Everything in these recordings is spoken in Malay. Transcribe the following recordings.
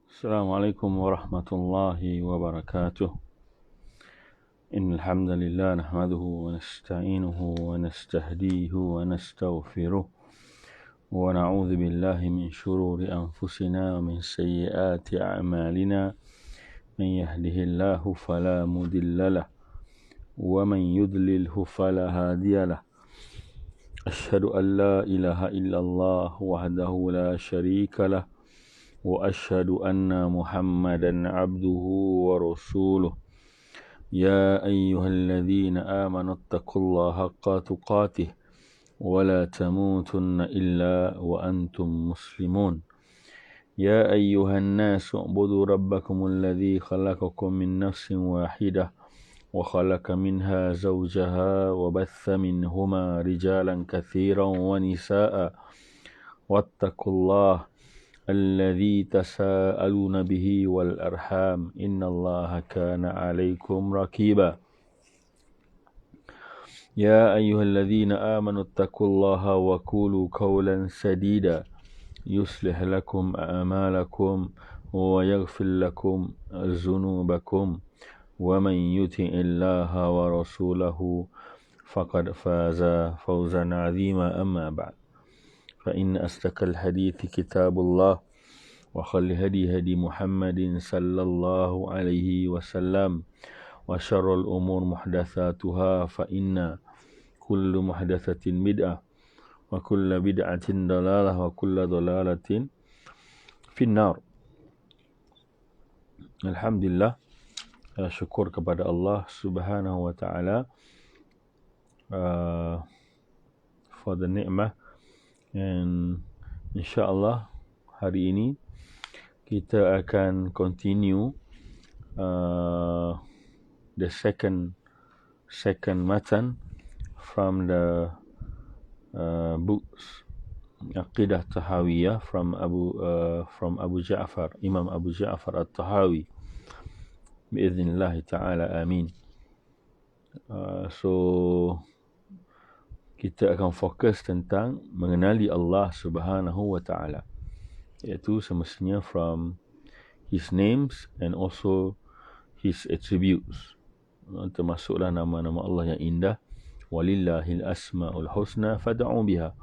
السلام عليكم ورحمة الله وبركاته. إن الحمد لله نحمده ونستعينه ونستهديه ونستغفره ونعوذ بالله من شرور أنفسنا ومن سيئات أعمالنا. من يهده الله فلا مضل له ومن يضلله فلا هادي له. أشهد أن لا إله إلا الله وحده لا شريك له وأشهد أن محمدا عبده ورسوله. يا أيها الذين آمنوا اتقوا الله حق تقاته ولا تموتن إلا وأنتم مسلمون. يا أيها الناس اعبدوا ربكم الذي خلقكم من نفس واحدة وخلق منها زوجها وبث منهما رجالا كثيرا ونساء واتقوا الله الذي تساءلون به والأرحام إن الله كان عليكم رقيبا. يا أيها الذين آمنوا اتقوا الله وقولوا قولا سديدا يصلح لكم أعمالكم ويغفر لكم ذنوبكم ومن يطع الله ورسوله فقد فاز فوزا عظيما. أما بعد، فإن أصدق الحديث كتاب الله وخير الهدي هدي محمد صلى الله عليه وسلم وشر الأمور محدثاتها فإن كل محدثة بدعة وكل بدعة ضلالة وكل ضلالة في النار. Alhamdulillah, syukur kepada Allah Subhanahu wa taala for the ni'mah. And insyaAllah hari ini kita akan continue the second matan from the books Aqidah Tahawiyah from Abu Ja'far, Imam Abu Ja'far At-Tahawi, biiznillah ta'ala, amin. So kita akan fokus tentang mengenali Allah Subhanahu wa taala, iaitu semestinya from his names and also his attributes, termasuklah nama-nama Allah yang indah, walillahil asmaul husna fad'u biha,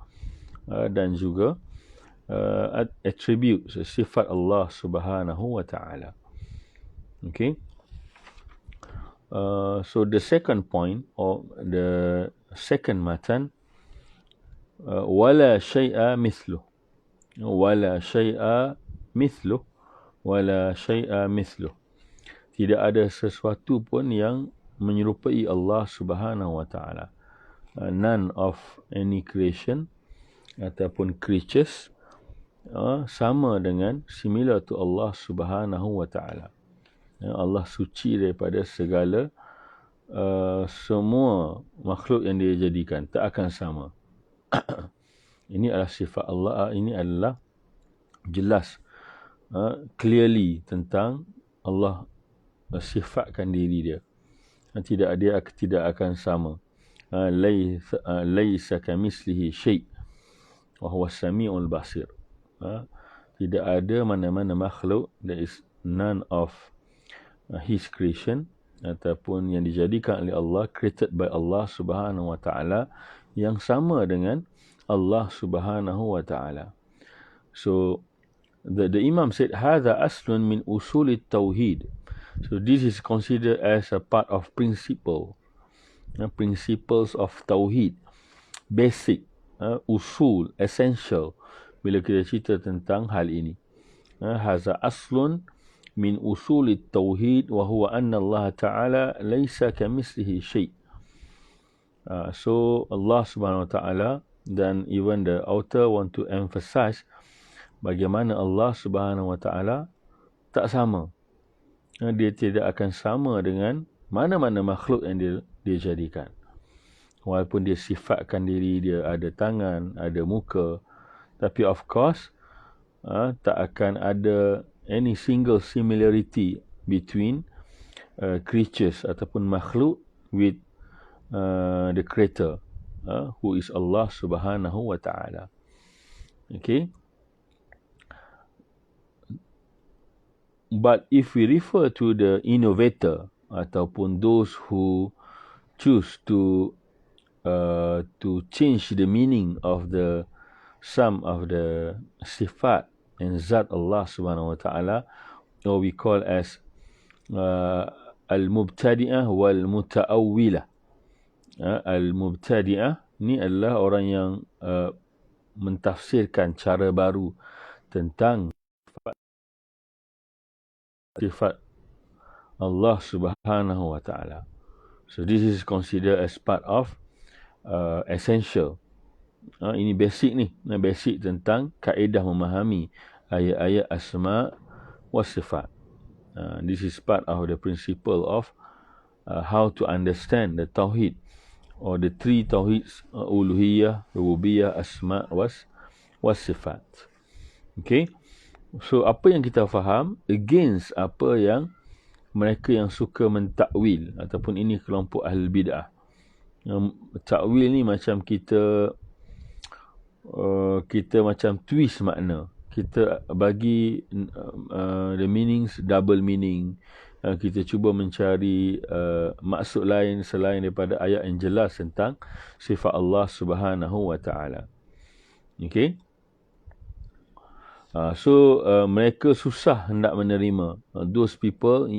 dan juga attributes, sifat Allah Subhanahu wa taala. Okay, so the second point or the second matan, wala syai'a mithluh, wala syai'a mithluh, wala syai'a mithluh. Tidak ada sesuatu pun yang menyerupai Allah Subhanahu wa taala. None of any creation ataupun creatures sama dengan, similar to Allah Subhanahu wa taala. Allah suci daripada segala semua makhluk yang dia jadikan, tak akan sama. Ini adalah sifat Allah, ini adalah jelas, clearly tentang Allah sifatkan diri dia. Dia tidak akan sama. Laisa kamitslihi syai' wa huwa as-sami'ul basir. Tidak ada mana-mana makhluk, there is none of his creation ataupun yang dijadikan oleh Allah, created by Allah Subhanahu wa taala, yang sama dengan Allah Subhanahu wa taala. So the Imam said hadha aslun min usul at-tauhid. So this is considered as a part of principles of tauhid, basic, usul, essential. Bila kita cerita tentang hal ini, hadha aslun min usul at-tauhid wa huwa anna Allah ta'ala laysa kamithlihi syai'. So Allah Subhanahu wa taala, dan even the author want to emphasize bagaimana Allah Subhanahu wa taala tak sama. Dia tidak akan sama dengan mana-mana makhluk yang dia jadikan. Walaupun dia sifatkan diri dia ada tangan, ada muka, tapi of course tak akan ada any single similarity between creatures ataupun makhluk with the creator, who is Allah Subhanahu wa taala. Okay, But if we refer to the innovator ataupun those who choose to change the meaning of some of the sifat and zat Allah Subhanahu wa Taala, or we call as al-mubtadi'ah wal muta'awwilah. Al-mubtadi'ah ni adalah orang yang mentafsirkan cara baru tentang sifat Allah Subhanahu wa Taala. So this is considered as part of essential. Ini basic ni, basic tentang kaedah memahami ayat-ayat asma wa sifat. This is part of the principle of how to understand the tauhid, or the three tauhids, uluhiyah, rububiyah, asma was sifat. Okay, so apa yang kita faham against apa yang mereka yang suka mentakwil, ataupun ini kelompok ahli bid'ah. Takwil ni macam kita macam twist makna, kita bagi the meanings double meaning. Kita cuba mencari maksud lain selain daripada ayat yang jelas tentang sifat Allah Subhanahu wa Taala. Okay. So mereka susah hendak menerima, those people,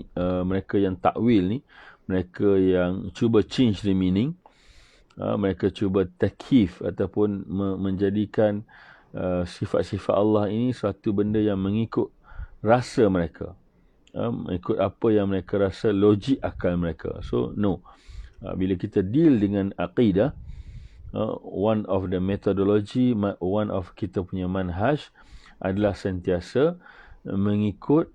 mereka yang takwil ni, mereka yang cuba change the meaning, mereka cuba takyif ataupun menjadikan sifat-sifat Allah ini suatu benda yang mengikut rasa mereka, mengikut apa yang mereka rasa, logik akal mereka. So no, bila kita deal dengan aqidah, one of the methodology, one of kita punya manhaj adalah sentiasa mengikut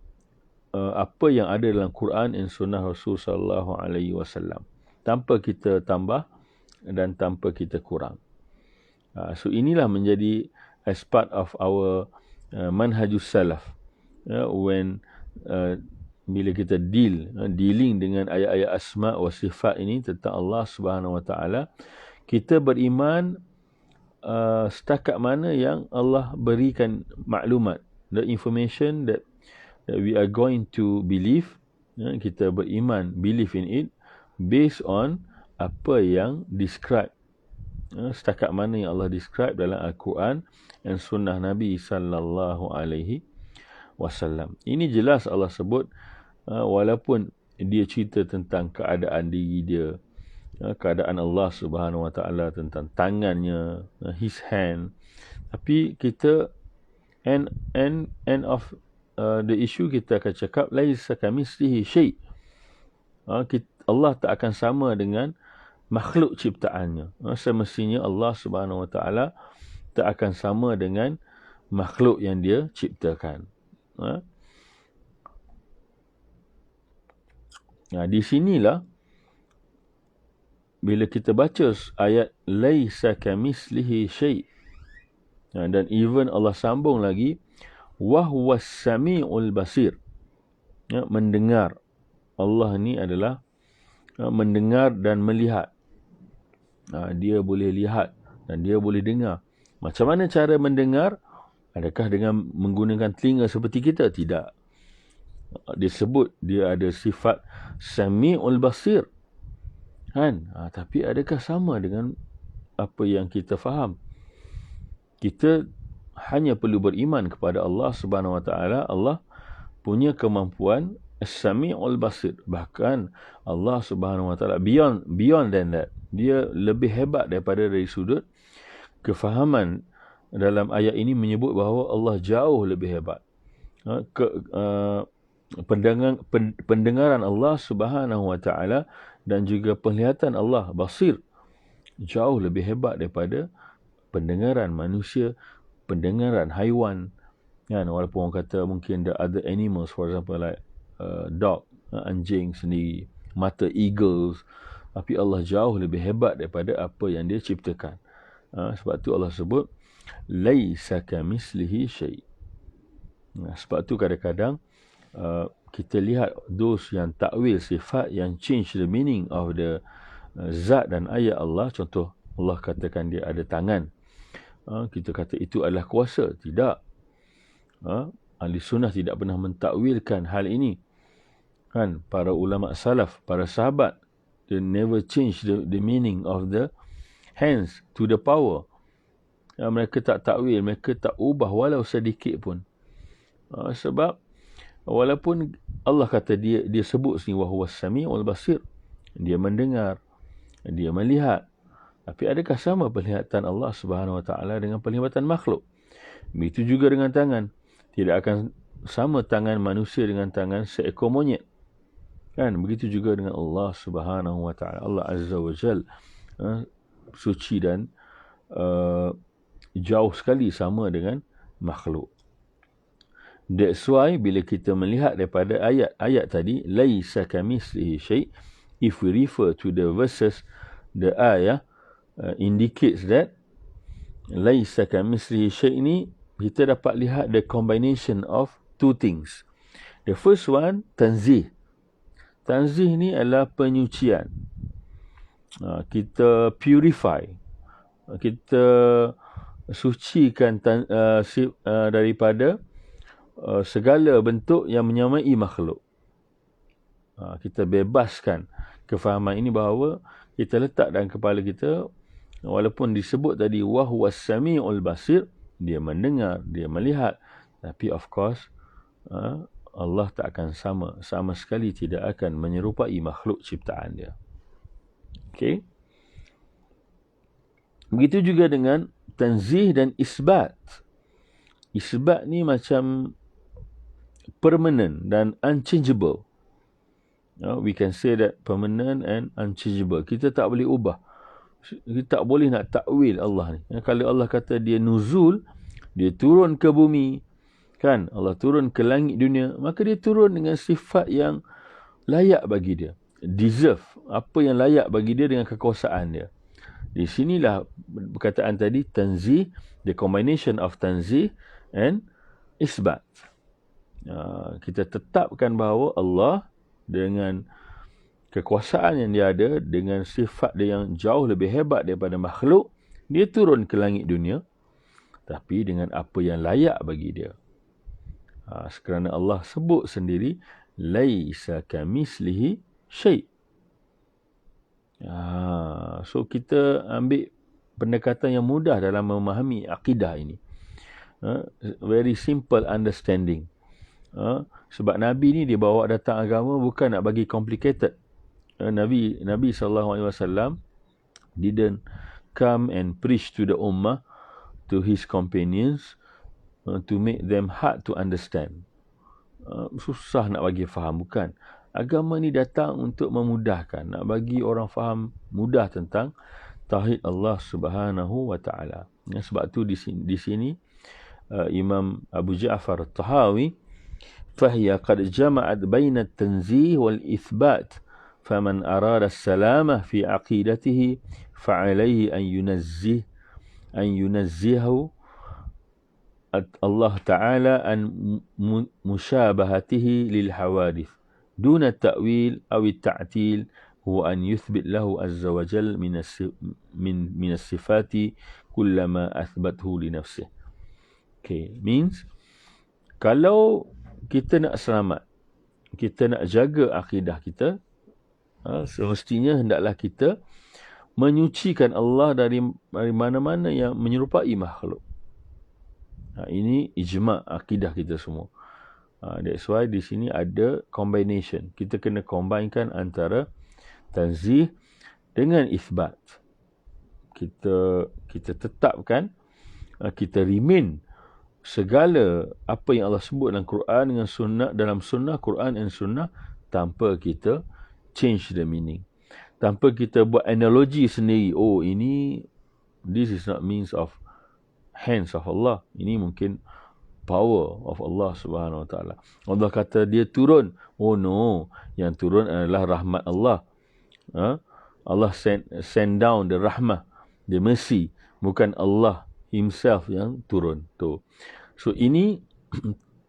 apa yang ada dalam Quran dan Sunnah Rasul sallallahu alaihi wasallam, tanpa kita tambah dan tanpa kita kurang. So inilah menjadi as part of our manhajus salaf. When bila kita dealing dengan ayat-ayat asma wa sifat ini tentang Allah Subhanahu wa Taala, kita beriman setakat mana yang Allah berikan maklumat, the information that we are going to believe, kita beriman, believe in it based on apa yang describe, setakat mana yang Allah describe dalam Al-Quran dan sunnah Nabi sallallahu alaihi wasallam. Ini jelas Allah sebut, walaupun dia cerita tentang keadaan diri dia, keadaan Allah Subhanahu wa Taala, tentang tangannya, his hand, tapi kita end of the issue kita akan cakap laisa kamitslihi syai'. Allah tak akan sama dengan makhluk ciptaannya. Semestinya Allah Subhanahu wa Taala tak akan sama dengan makhluk yang dia ciptakan. Di sinilah bila kita baca ayat laisa kamitslihi syai', dan even Allah sambung lagi wa huwas samiul basir, mendengar. Allah ni adalah mendengar dan melihat. Dia boleh lihat dan dia boleh dengar. Macam mana cara mendengar? Adakah dengan menggunakan telinga seperti kita? Tidak. Disebut dia ada sifat samiul basir, kan? Tapi adakah sama dengan apa yang kita faham? Kita hanya perlu beriman kepada Allah Subhanahu wa Taala. Allah punya kemampuan as-sami'ul basir. Bahkan Allah Subhanahu wa Taala beyond than that. Dia lebih hebat daripada dari sudut kefahaman. Dalam ayat ini menyebut bahawa Allah jauh lebih hebat. Pendengaran Allah Subhanahu wa Taala dan juga penglihatan Allah basir jauh lebih hebat daripada pendengaran manusia, pendengaran haiwan, kan? Walaupun orang kata mungkin the other animals, for example like dog, anjing sendiri, mata eagles, tapi Allah jauh lebih hebat daripada apa yang dia ciptakan. Sebab tu Allah sebut laisa kamitslihi syai'. Sebab tu kadang-kadang kita lihat those yang takwil sifat, yang change the meaning of the zat dan ayat Allah. Contoh, Allah katakan dia ada tangan, kita kata itu adalah kuasa. Tidak. Ahli sunnah tidak pernah mentakwilkan hal ini. Kan, para ulama salaf, para sahabat, they never change the meaning of the hands to the power. Mereka tak takwil, mereka tak ubah walau sedikit pun. Sebab walaupun Allah kata dia sebut sini wahuwas samiul basir, dia mendengar, dia melihat. Tapi adakah sama penglihatan Allah Subhanahu Wa Taala dengan penglihatan makhluk? Begitu juga dengan tangan. Tidak akan sama tangan manusia dengan tangan seekor monyet. Kan? Begitu juga dengan Allah Subhanahu Wa Taala. Allah Azza wa Jal suci dan jauh sekali sama dengan makhluk. That's why bila kita melihat daripada ayat tadi, laisa kamitslihi syai', if we refer to the verses, the ayah indicates that laisa kamitslihi syai' ni, kita dapat lihat the combination of two things. The first one, tanzih. Tanzih ni adalah penyucian. Kita purify. Kita sucikan daripada segala bentuk yang menyamai makhluk. Kita bebaskan kefahaman ini bahawa kita letak dalam kepala kita, walaupun disebut tadi wahuwas samiul basir, dia mendengar, dia melihat, tapi of course Allah tak akan sama sekali tidak akan menyerupai makhluk ciptaan dia. Okey. Begitu juga dengan tanzih dan isbat. Isbat ni macam permanent dan unchangeable. We can say that permanent and unchangeable. Kita tak boleh ubah. Kita tak boleh nak takwil Allah ni. Kalau Allah kata dia nuzul, dia turun ke bumi, kan? Allah turun ke langit dunia, maka dia turun dengan sifat yang layak bagi dia. Deserve. Apa yang layak bagi dia dengan kekuasaan dia. Di sinilah perkataan tadi, tanzih, the combination of tanzih and isbat. Kita tetapkan bahawa Allah dengan kekuasaan yang dia ada, dengan sifat dia yang jauh lebih hebat daripada makhluk, dia turun ke langit dunia, tapi dengan apa yang layak bagi dia. Kerana Allah sebut sendiri, laisa kamitslihi syai'. So kita ambil pendekatan yang mudah dalam memahami akidah ini. Very simple understanding. Sebab Nabi ni dia bawa datang agama bukan nak bagi complicated. Nabi SAW didn't come and preach to the ummah, to his companions, to make them hard to understand. Susah nak bagi faham, bukan. Agama ni datang untuk memudahkan, nak bagi orang faham mudah tentang tauhid Allah Subhanahu wa Ta'ala. Sebab tu di sini Imam Abu Ja'far At-Tahawi, فهي قد جمعت بين التنزيه والإثبات فمن أراد السلامة في عقيدته فعليه أن ينزهه الله تعالى عن مشابهته للحوادث دون التأويل أو التعتيل، هو أن يثبت له عز وجل من الصفات كل ما أثبته لنفسه. Okay, means kalau kita nak selamat, kita nak jaga akidah kita, semestinya hendaklah kita menyucikan Allah dari mana-mana yang menyerupai makhluk. Ini ijma' akidah kita semua. That's why di sini ada combination. Kita kena combinekan antara tanzih dengan isbat. Kita tetapkan, kita remain segala apa yang Allah sebut dalam Quran dengan sunnah, dalam sunnah, Quran dan sunnah, tanpa kita change the meaning, tanpa kita buat analogi sendiri. Oh, this is not means of hands of Allah, ini mungkin power of Allah Subhanahu Wa Taala. Allah kata dia turun, oh no, yang turun adalah rahmat Allah. Allah send down the rahmah, the mercy, bukan Allah himself yang turun tu. So ini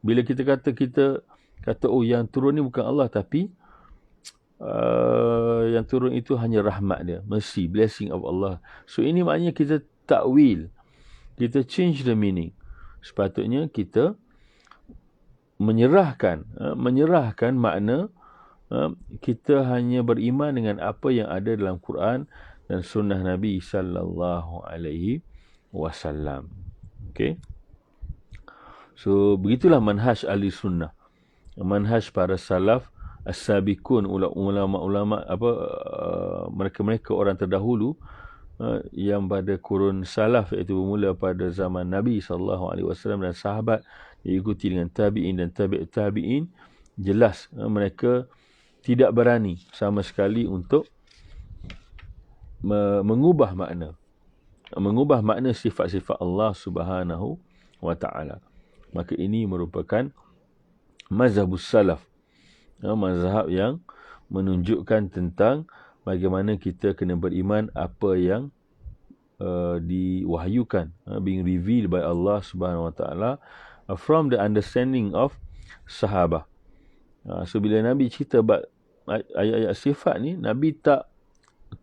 bila kita kata oh yang turun ni bukan Allah, tapi yang turun itu hanya rahmat dia, mercy, blessing of Allah. So ini maknanya kita takwil, kita change the meaning. Sepatutnya kita menyerahkan makna kita hanya beriman dengan apa yang ada dalam Quran dan sunnah Nabi sallallahu alaihi wasallam. Okey. So begitulah manhaj ahli sunnah. Manhaj para salaf as-sabiqun, ulama-ulama mereka-mereka orang terdahulu yang pada kurun salaf, iaitu bermula pada zaman Nabi sallallahu alaihi wasallam dan sahabat, diikuti dengan tabi'in dan tabi'in. Jelas mereka tidak berani sama sekali untuk mengubah makna sifat-sifat Allah Subhanahu wa taala. Maka ini merupakan mazhabus salaf, mazhab yang menunjukkan tentang bagaimana kita kena beriman apa yang diwahyukan, being revealed by Allah Subhanahu wa taala from the understanding of sahabah. So bila Nabi cerita ayat-ayat sifat ni, Nabi tak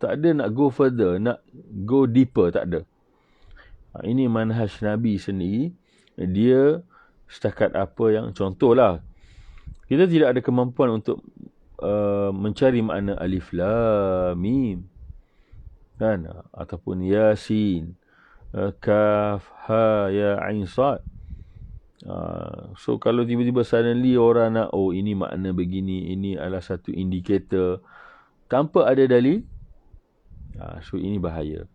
ada nak go further, nak go deeper, tak ada. Ini manhaj Nabi sendiri. Dia setakat apa yang, contohlah, kita tidak ada kemampuan untuk mencari makna alif lam mim, kan, ataupun yasin, kaf ha ya ain sad. So kalau tiba-tiba suddenly orang nak, ini makna begini, ini adalah satu indikator tanpa ada dalil, so ini bahaya.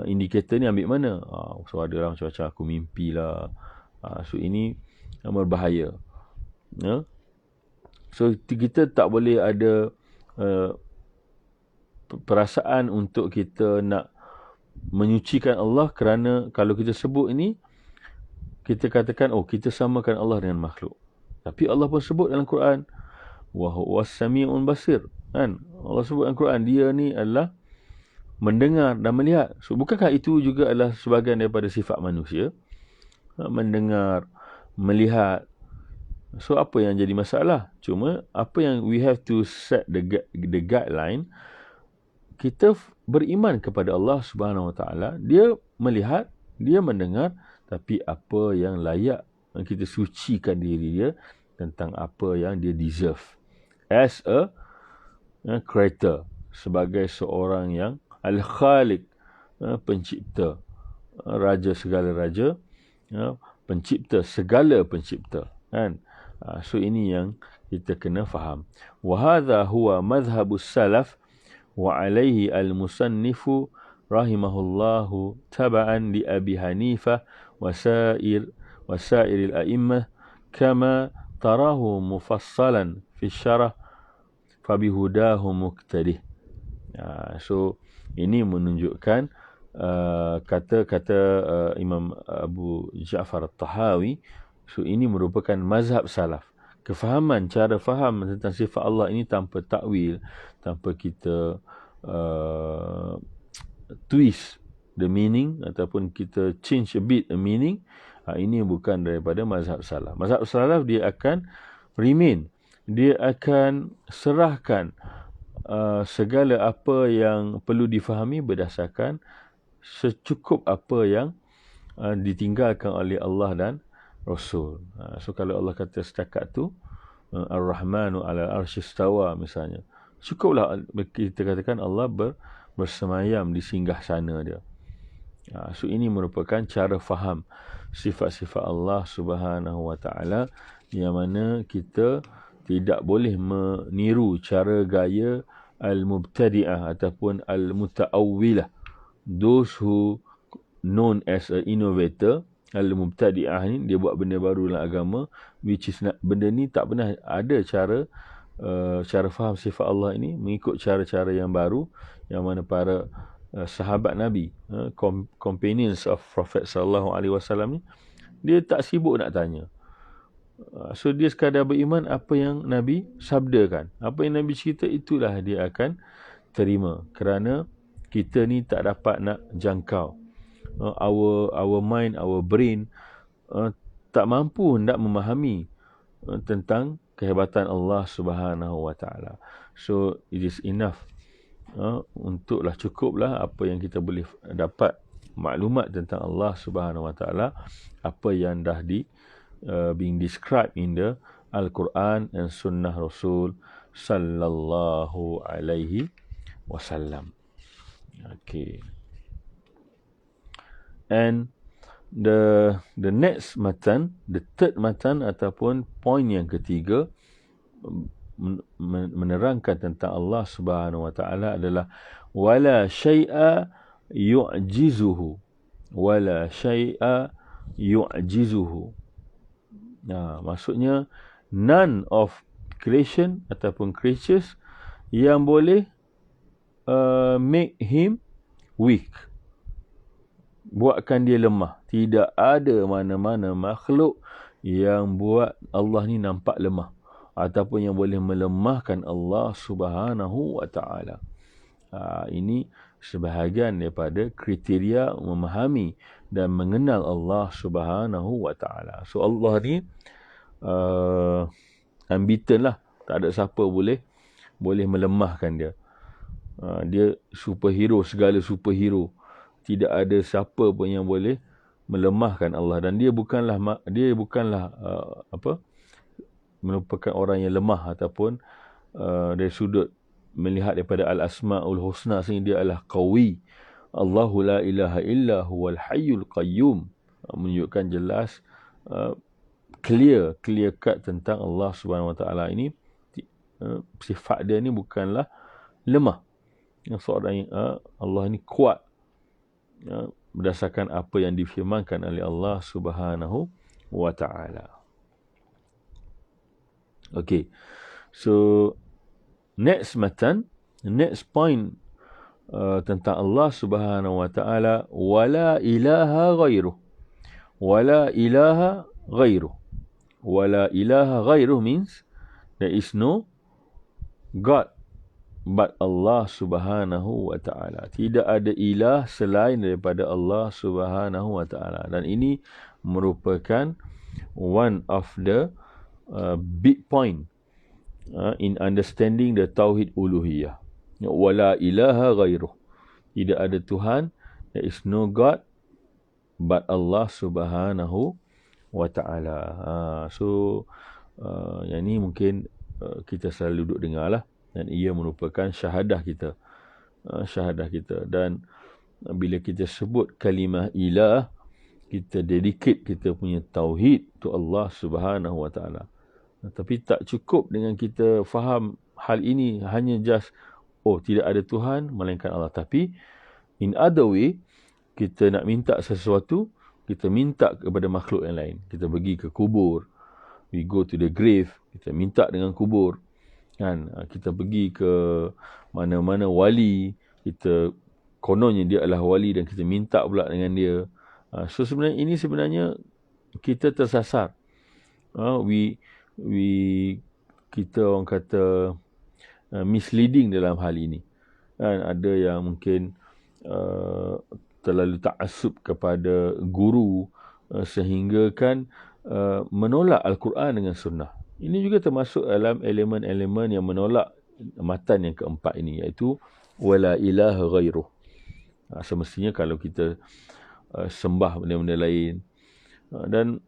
Indikator ni ambil mana? So adalah macam-macam, aku mimpi lah. So ini berbahaya. So kita tak boleh ada perasaan untuk kita nak menyucikan Allah, kerana kalau kita sebut ini, kita katakan, kita samakan Allah dengan makhluk. Tapi Allah pun sebut dalam Quran, wa huwas sami'un basir, kan? Allah sebut dalam Quran, dia ni adalah mendengar dan melihat. So bukankah itu juga adalah sebahagian daripada sifat manusia? Mendengar, melihat. So apa yang jadi masalah? Cuma apa yang we have to set the guideline, kita beriman kepada Allah Subhanahu wa taala. Dia melihat, dia mendengar, tapi apa yang layak, kita sucikan diri dia tentang apa yang dia deserve as a creator, sebagai seorang yang al-khaliq, pencipta, raja segala raja, pencipta segala pencipta, kan? So ini yang kita kena faham. Wa hadha huwa madhhabus salaf wa alaihi al-musannifu rahimahullahu taba'an li Abi Hanifah wasair al-a'immah kama tarahu mufassalan fi syarah fabihudahu muqtadih. So ini menunjukkan kata-kata Imam Abu Ja'far At-Tahawi. So ini merupakan mazhab salaf, kefahaman, cara faham tentang sifat Allah ini tanpa takwil, tanpa kita twist the meaning ataupun kita change a bit the meaning. Ini bukan daripada mazhab salaf. Mazhab salaf dia akan remain, dia akan serahkan segala apa yang perlu difahami berdasarkan secukup apa yang ditinggalkan oleh Allah dan Rasul. So kalau Allah kata setakat tu Ar-Rahmanu ala arsy istawa misalnya, cukuplah kita katakan Allah bersemayam di singgah sana dia. So ini merupakan cara faham sifat-sifat Allah Subhanahu wa taala, yang mana kita tidak boleh meniru cara gaya al-mubtadi'ah ataupun al-muta'awwilah, those who known as a innovator. Al-mubtadi'ah ni dia buat benda baru dalam agama, which is benda ni tak pernah ada cara faham sifat Allah ini mengikut cara-cara yang baru, yang mana para sahabat Nabi, companions of Prophet sallallahu alaihi wasallam ni, dia tak sibuk nak tanya. So dia sekadar beriman apa yang Nabi sabdakan, apa yang Nabi cerita, itulah dia akan terima, kerana kita ni tak dapat nak jangkau. Our mind, our brain tak mampu nak memahami tentang kehebatan Allah Subhanahu wa taala. So it is enough, untuklah, cukuplah apa yang kita boleh dapat maklumat tentang Allah Subhanahu wa taala, apa yang dah being described in the Al-Quran dan sunnah Rasul sallallahu alaihi wasallam. Okay. And the next matan, the third matan ataupun point yang ketiga menerangkan tentang Allah Subhanahu wa taala adalah wala syai'a yu'jizuhu. Wala syai'a yu'jizuhu. Nah, maksudnya none of creation ataupun creatures yang boleh make him weak, buatkan dia lemah. Tidak ada mana-mana makhluk yang buat Allah ni nampak lemah ataupun yang boleh melemahkan Allah Subhanahu wa taala. Ini sebahagian daripada kriteria memahami dan mengenal Allah Subhanahu wa taala. So Allah ni unbeaten lah. Tak ada siapa boleh melemahkan dia. Dia superhero, segala superhero. Tidak ada siapa pun yang boleh melemahkan Allah, dan dia bukanlah merupakan orang yang lemah ataupun dari sudut melihat daripada al-asmaul husna, sehingga dia adalah qawi. Allahu la ilaha illa huwal hayyul qayyum, menunjukkan jelas clear cut tentang Allah Subhanahu wa taala ini. Sifat dia ni bukanlah lemah. Seorang Allah ni kuat berdasarkan apa yang difirmankan oleh Allah Subhanahu wa taala. Okay. So next point tentang Allah Subhanahu wa taala, wala ilaha ghairuh. Wala ilaha ghairuh. Wala ilaha ghairuh means there is no God but Allah Subhanahu wa ta'ala. Tidak ada ilah selain daripada Allah Subhanahu wa ta'ala. Dan ini merupakan one of the big point in understanding the Tauhid Uluhiyah. Wala ilaha ghairuh. Tidak ada Tuhan, there is no God but Allah Subhanahu wa ta'ala. Yang ni mungkin kita selalu duduk dengar lah. Dan ia merupakan syahadah kita. Dan bila kita sebut kalimah ilah, kita dedicate kita punya tauhid to Allah Subhanahu wa taala. Tapi tak cukup dengan kita faham hal ini hanya just tidak ada Tuhan melainkan Allah. Tapi in other way, kita nak minta sesuatu, kita minta kepada makhluk yang lain. Kita pergi ke kubur, we go to the grave, kita minta dengan kubur. Kan, kita pergi ke mana-mana wali, kita kononnya dia adalah wali dan kita minta pula dengan dia. So sebenarnya kita tersasar. Kita orang kata misleading dalam hal ini. Kan, ada yang mungkin terlalu ta'assub kepada guru sehingga kan menolak Al-Quran dengan sunnah. Ini juga termasuk dalam elemen-elemen yang menolak matan yang keempat ini, iaitu wala ilaha ghairuh. Semestinya kalau kita sembah benda-benda lain, dan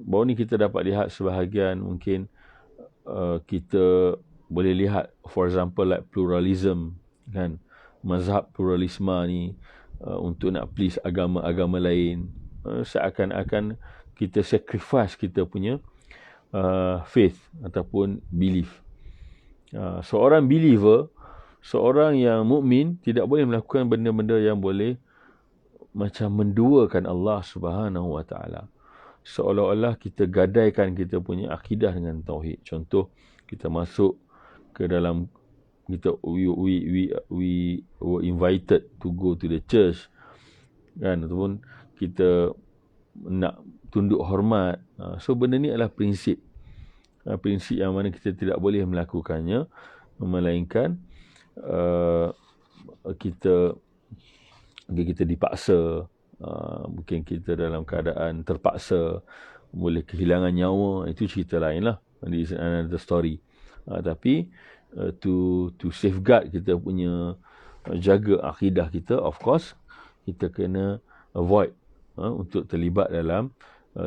baru ni kita dapat lihat sebahagian, mungkin kita boleh lihat, for example like pluralism, kan, mazhab pluralisme ni untuk nak please agama-agama lain, seakan-akan kita sacrifice kita punya faith ataupun belief. Seorang believer, seorang yang mukmin tidak boleh melakukan benda-benda yang boleh macam menduakan Allah Subhanahu wa taala. Seolah-olah kita gadaikan kita punya akidah dengan tauhid. Contoh, kita masuk ke dalam, kita we were invited to go to the church, kan, ataupun kita nak tunduk hormat. So benda ni adalah prinsip yang mana kita tidak boleh melakukannya, melainkan kita dipaksa, mungkin kita dalam keadaan terpaksa, boleh kehilangan nyawa, itu cerita lain lah, this is another story. Tapi to safeguard kita punya, jaga akidah kita, of course kita kena avoid untuk terlibat dalam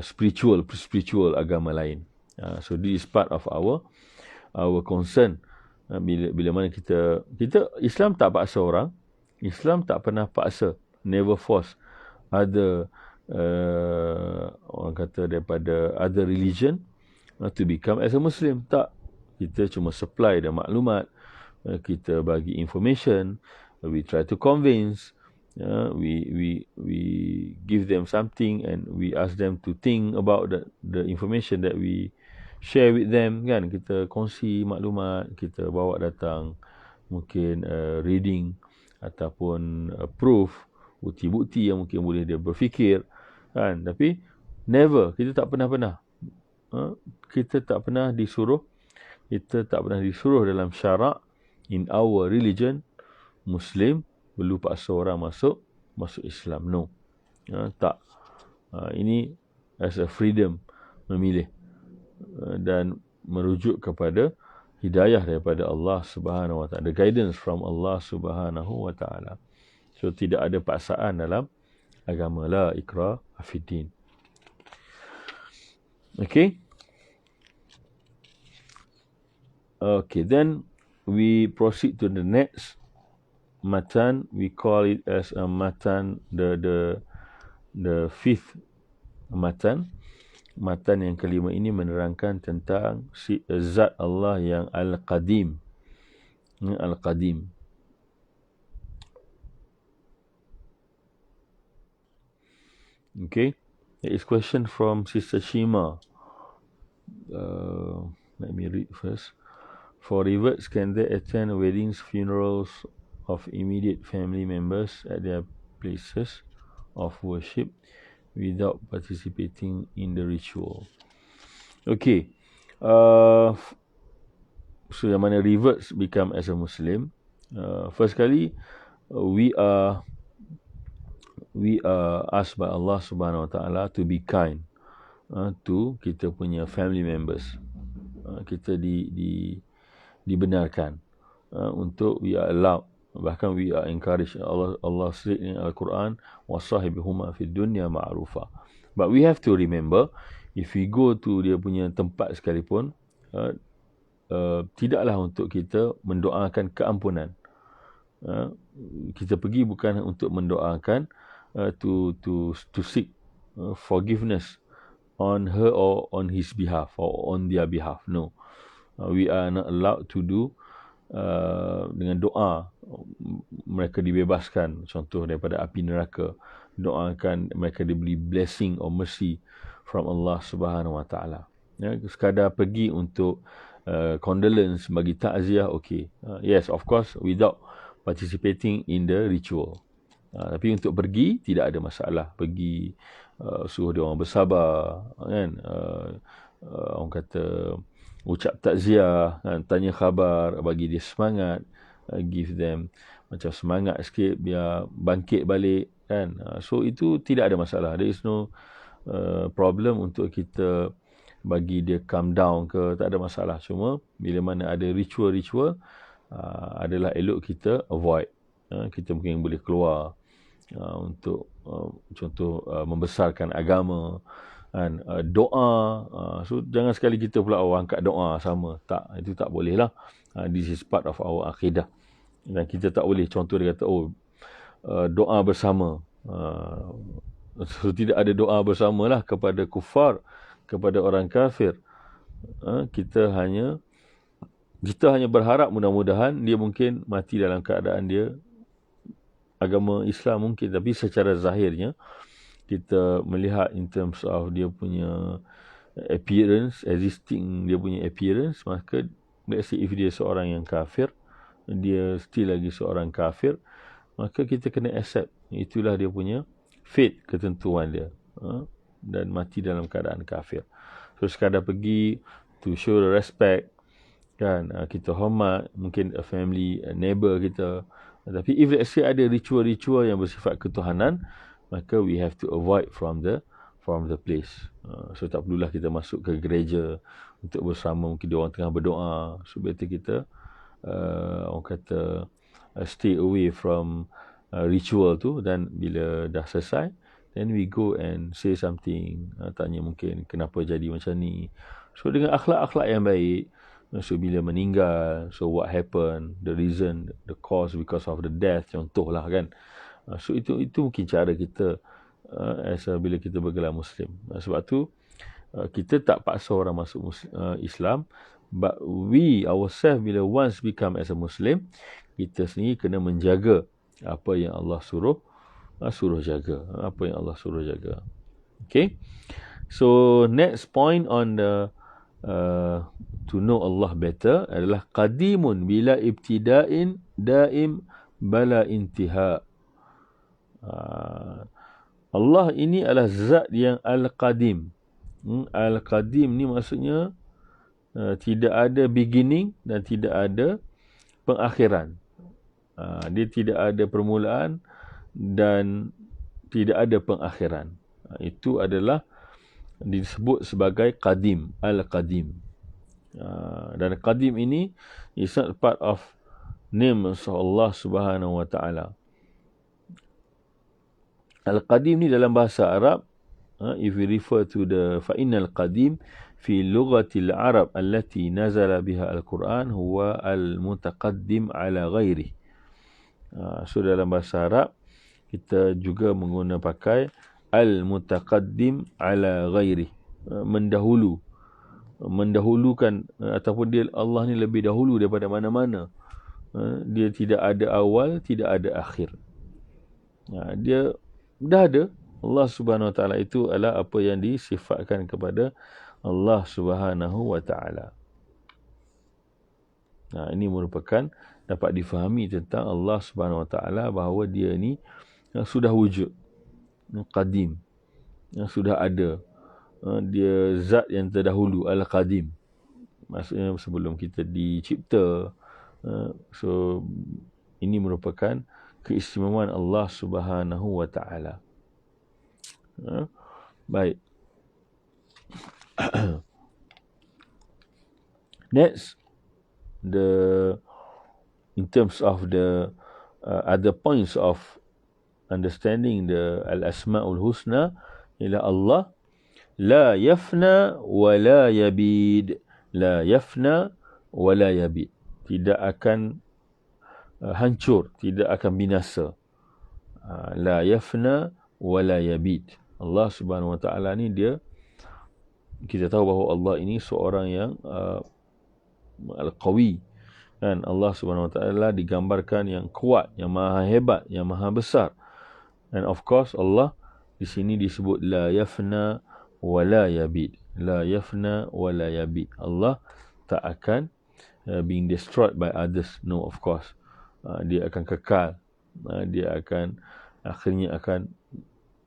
spiritual agama lain. So this is part of our concern. Bila mana kita Islam tak paksa orang. Islam tak pernah paksa, never force other orang kata daripada other religion to become as a Muslim. Tak. Kita cuma supply dan maklumat, kita bagi information, we try to convince, we give them something and we ask them to think about the information that we share with them, kan. Kita kongsi maklumat, kita bawa datang mungkin reading ataupun proof, bukti-bukti yang mungkin boleh dia berfikir, kan. Tapi never, kita tak pernah kita tak pernah disuruh dalam syarak in our religion Muslim perlu paksa orang masuk Islam. No. Tak. Ini as a freedom memilih dan merujuk kepada hidayah daripada Allah Subhanahu Wa Taala, the guidance from Allah Subhanahu Wa Taala. So tidak ada paksaan dalam agama, la ikra fiddin. Okay, then we proceed to the next matan. We call it as a matan, the fifth matan. Matan yang kelima ini menerangkan tentang zat Allah yang Al-Qadim. Al-Qadim. Okay. There is question from Sister Shima. Let me read first. For reverts, can they attend weddings, funerals of immediate family members at their places of worship without participating in the ritual? Okay. So yang mana reverts become as a Muslim, first kali we are asked by Allah Subhanahu Wa Taala to be kind to kita punya family members. Kita dibenarkan untuk, we are allowed, bahkan we are encouraged. Allah said in Al-Quran, wasahibihuma fid dunya ma'rufa. But we have to remember, if we go to dia punya tempat sekalipun, tidaklah untuk kita mendoakan keampunan. Kita pergi bukan untuk mendoakan to seek forgiveness on her or on his behalf or on their behalf. No. We are not allowed to do dengan doa mereka dibebaskan, contoh daripada api neraka, doakan mereka diberi blessing or mercy from Allah Subhanahu Wa Taala. Sekadar pergi untuk condolence, bagi takziah, okay. Yes, of course, without participating in the ritual. Tapi untuk pergi tidak ada masalah. Pergi suruh dia orang bersabar, kan. Orang kata ucap takziah, kan? Tanya khabar, bagi dia semangat, give them macam semangat sikit biar bangkit balik, kan. So itu tidak ada masalah. There is no problem untuk kita bagi dia calm down ke, tak ada masalah. Cuma bila mana ada ritual adalah elok kita avoid. Kita mungkin boleh keluar untuk contoh membesarkan agama, kan, doa. So jangan sekali kita pula angkat doa sama. Tak, itu tak boleh lah. This is part of our akidah. Dan kita tak boleh, contoh dia kata, doa bersama. So tidak ada doa bersama lah kepada kufar, kepada orang kafir. Kita hanya berharap mudah-mudahan dia mungkin mati dalam keadaan dia agama Islam mungkin, tapi secara zahirnya kita melihat in terms of dia punya appearance, existing dia punya appearance, maka let's say if dia seorang yang kafir, dia still lagi seorang kafir, maka kita kena accept itulah dia punya fate, ketentuan dia, dan mati dalam keadaan kafir. So sekadar pergi to show the respect, kan, kita hormat mungkin a family, a neighbor kita. Tapi if let's say ada ritual-ritual yang bersifat ketuhanan, maka we have to avoid from the place. So tak perlulah kita masuk ke gereja untuk bersama, mungkin dia orang tengah berdoa. So better kita orang kata stay away from ritual tu, dan bila dah selesai then we go and say something, tanya mungkin kenapa jadi macam ni. So dengan akhlak-akhlak yang baik, so bila meninggal, so what happened, the reason, the cause because of the death, contohlah kan. So itu mungkin cara kita bila kita bergelar Muslim. Sebab tu kita tak paksa orang masuk Islam, but we ourselves bila once become as a Muslim, kita sendiri kena menjaga apa yang Allah suruh jaga, apa yang Allah suruh jaga. Okay, so next point on the to know Allah better adalah qadimun bila ibtida'in daim bala intiha. Allah ini adalah zat yang al-qadim. Al-qadim ni maksudnya tidak ada beginning dan tidak ada pengakhiran. Dia tidak ada permulaan dan tidak ada pengakhiran. Itu adalah disebut sebagai qadim, al-qadim. Dan qadim ini is not part of name of Allah Subhanahu wa taala. Al-qadim ni dalam bahasa Arab, if we refer to the fa innal qadim fi lughatil Arab allati nazala biha al-Quran huwa al-mutaqaddim ala ghairi. So dalam bahasa Arab kita juga menggunakan pakai al-mutaqaddim ala ghairi, mendahulukan ataupun dia Allah ni lebih dahulu daripada mana-mana. Dia tidak ada awal, tidak ada akhir. Dia dah ada. Allah Subhanahu wa taala itu adalah apa yang disifatkan kepada Allah Subhanahu wa taala. Ini merupakan dapat difahami tentang Allah Subhanahu wa taala bahawa dia ni sudah wujud, qadim, sudah ada. Dia zat yang terdahulu, al-qadim. Maksudnya sebelum kita dicipta. So ini merupakan keistimewaan Allah Subhanahu wa taala. Baik. Next, in terms of the other points of understanding the al-asma'ul husna, ialah Allah la yafna wa la yabid. La yafna wa la yabid. Tidak akan hancur, tidak akan binasa. La yafna wa la yabid. Allah Subhanahu wa taala ni dia, kita tahu bahawa Allah ini seorang yang al-qawi, kan. Allah Subhanahu wa taala digambarkan yang kuat, yang maha hebat, yang maha besar. And of course Allah di sini disebut la yafna wa la yabid. La yafna wa la yabid. Allah tak akan being destroyed by others. No, of course. Dia akan kekal. Dia akan akhirnya akan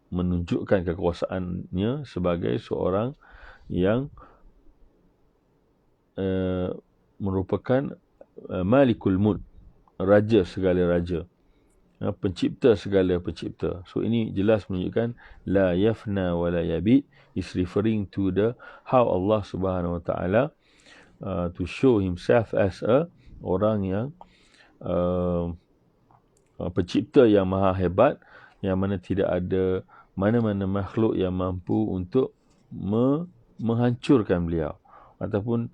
menunjukkan kekuasaannya sebagai seorang yang merupakan malikul mulk, raja segala raja, pencipta segala pencipta. So ini jelas menunjukkan la yafna wa la yabid is referring to the how Allah Subhanahu wa taala to show himself as a orang yang pencipta yang maha hebat, yang mana tidak ada mana-mana makhluk yang mampu untuk menghancurkan beliau ataupun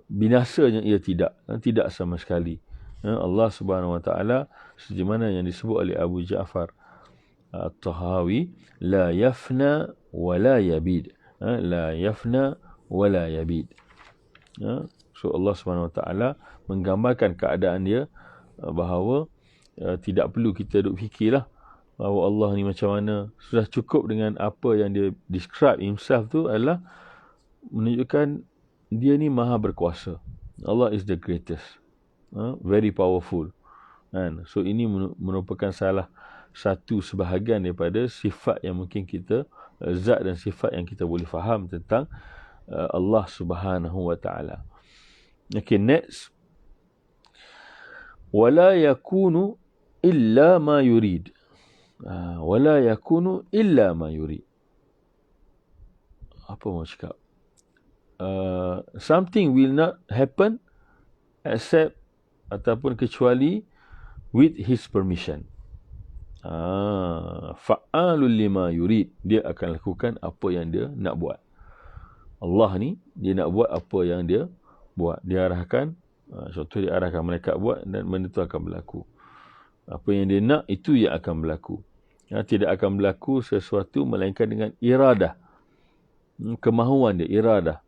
binasanya ia tidak sama sekali. Allah Subhanahu wa taala sebagaimana yang disebut oleh Abu Ja'far At-Tahawi, la yafna wa la yabid. La yafna wa la yabid. So Allah Subhanahu wa taala menggambarkan keadaan dia bahawa tidak perlu kita duk fikirlah bahawa Allah ni macam mana. Sudah cukup dengan apa yang dia describe himself tu adalah menunjukkan dia ni maha berkuasa. Allah is the greatest, very powerful. And so ini merupakan salah satu sebahagian daripada sifat yang mungkin kita, zat dan sifat yang kita boleh faham tentang Allah Subhanahu wa taala. Okay, next. Wala yakunu illa ma yurid. Wala yakunu illa ma yurid. Apa mau cakap? Something will not happen except ataupun kecuali with his permission. Fa'alul lima yurid. Dia akan lakukan apa yang dia nak buat. Allah ni, dia nak buat apa yang dia buat. Dia arahkan, contoh dia arahkan malaikat buat dan benda tu akan berlaku. Apa yang dia nak, itu yang akan berlaku. Tidak akan berlaku sesuatu melainkan dengan iradah. Kemahuan dia, iradah.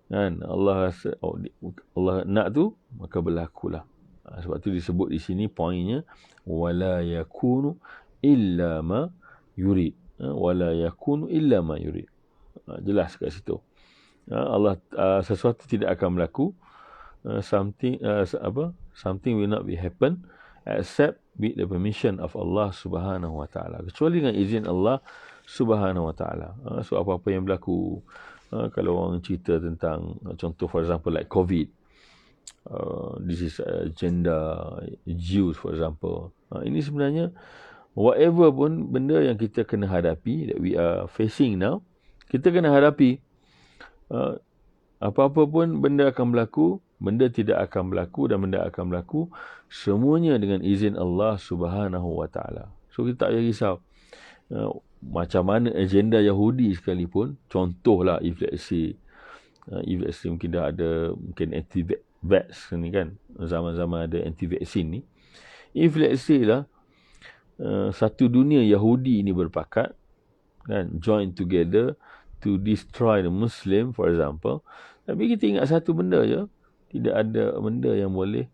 Kan? Allah nak tu, maka berlakulah. Sebab tu disebut di sini poinnya, wala yakunu illa ma yurid. Wala yakunu illa ma yurid. Jelas kat situ. Allah sesuatu tidak akan berlaku, something will not be happen except with the permission of Allah Subhanahu wa taala, kecuali dengan izin Allah Subhanahu wa taala. So apa-apa yang berlaku, kalau orang cerita tentang, contoh for example like COVID, this is gender Jews for example, ini sebenarnya whatever pun benda yang kita kena hadapi, that we are facing now, kita kena hadapi. Apa-apa pun benda akan berlaku, benda tidak akan berlaku dan benda akan berlaku, semuanya dengan izin Allah Subhanahu wa taala. So kita tak payah risau. Macam mana agenda Yahudi sekalipun, contohlah if let's say mungkin dah ada anti-vax ni kan, zaman-zaman ada anti-vaksin ni, if let's say lah satu dunia Yahudi ni berpakat kan, join together to destroy the Muslim for example, tapi kita ingat satu benda je, tidak ada benda yang boleh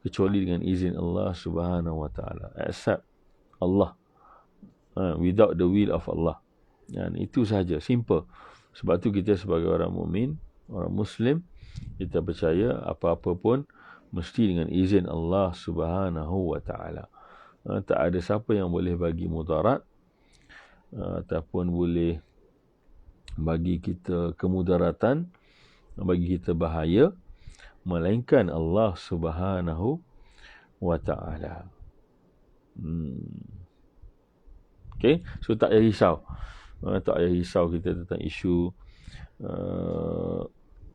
kecuali dengan izin Allah Subhanahu wa taala, except Allah, without the will of Allah. Dan itu sahaja, simple. Sebab tu kita sebagai orang mukmin, orang Muslim, kita percaya apa-apa pun mesti dengan izin Allah Subhanahu wa taala. Tak ada siapa yang boleh bagi mudarat ataupun boleh bagi kita kemudaratan, bagi kita bahaya, melainkan Allah Subhanahu wa taala. Okay, so tak payah risau. Tak payah risau kita tentang isu.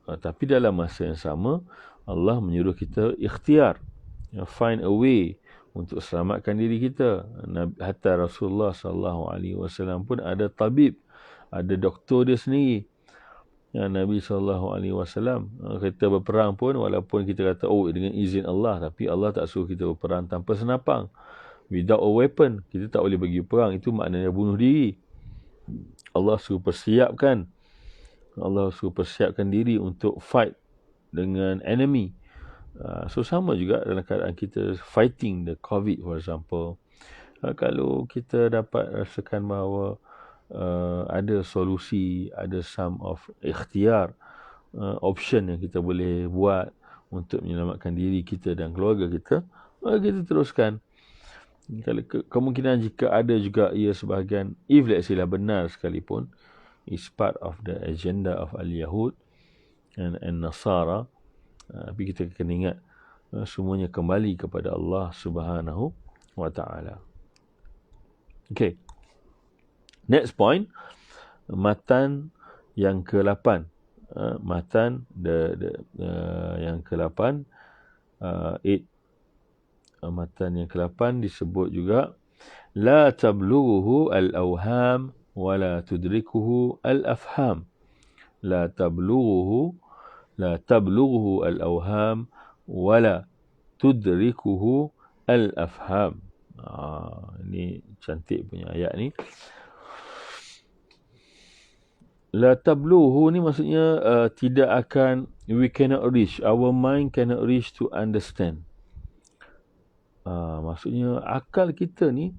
Tapi dalam masa yang sama, Allah menyuruh kita ikhtiar, find a way untuk selamatkan diri kita. Hatta Rasulullah SAW pun ada tabib, ada doktor dia sendiri. Nabi SAW kita berperang pun, walaupun kita kata dengan izin Allah, tapi Allah tak suruh kita berperang tanpa senapang, without a weapon. Kita tak boleh pergi perang, itu maknanya bunuh diri. Allah suruh persiapkan diri untuk fight dengan enemy. So sama juga dalam keadaan kita fighting the COVID for example. Kalau kita dapat rasakan bahawa ada solusi, ada some of ikhtiar, option yang kita boleh buat untuk menyelamatkan diri kita dan keluarga kita, kita teruskan. Kalau kemungkinan jika ada juga ia sebahagian, if let's say lah benar sekalipun, is part of the agenda of al-Yahud and Nasara, tapi kita kena ingat semuanya kembali kepada Allah Subhanahu wa taala. Okay. Next point, matan yang ke-8. Matan yang ke-8, 8. Matan yang ke-8 disebut juga la tablughu al-awham wa la tudrikuhu al-afham. La tablughu al-awham wa la tudrikuhu al-afham. Ini cantik punya ayat ni. La tablughu ni maksudnya tidak akan, we cannot reach, our mind cannot reach to understand. Maksudnya akal kita ni